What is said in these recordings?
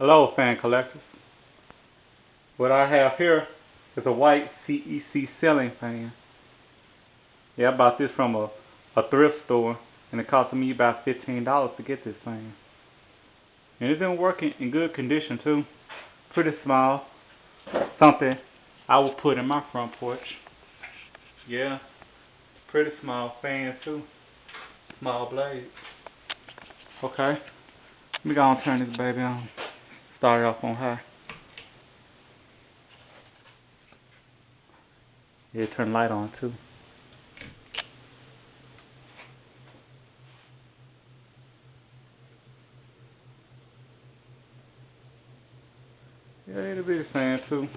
Hello, fan collectors. What I have here is a white CEC ceiling fan. Yeah, I bought this from a thrift store, and it cost me about $15 to get this fan. And it's been working in good condition too. Pretty small. Something I would put in my front porch. Yeah, pretty small fan too. Small blade. Okay, let me go and turn this baby on. Start it off on high. Yeah, turn the light on too. Yeah, it'll be the same too.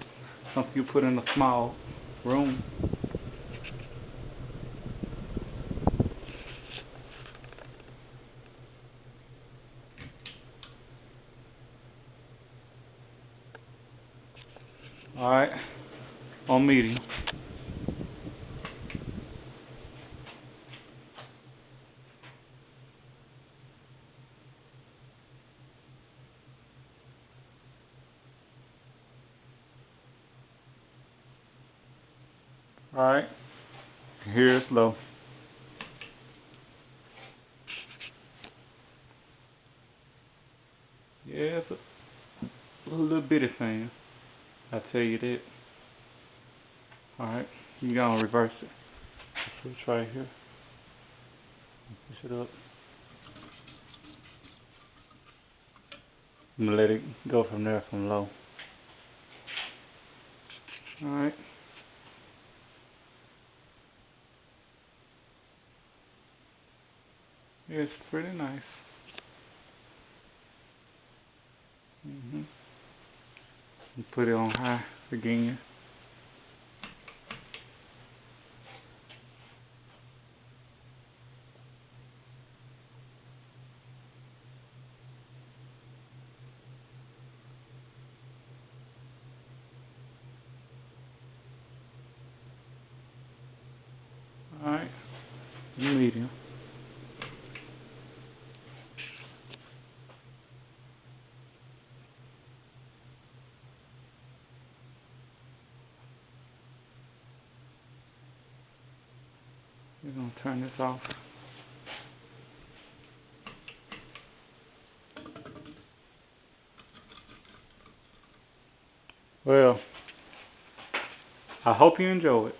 Something you put in a small room. Alright, on medium. Alright, here's low. Yeah, it's a little bitty fan. I tell you that. Alright, you gonna reverse it. Switch right here. Push it up. I'm gonna let it go from there from low. Alright. It's pretty nice. You put it on high again. Alright, medium. We're gonna turn this off. Well, I hope you enjoy it.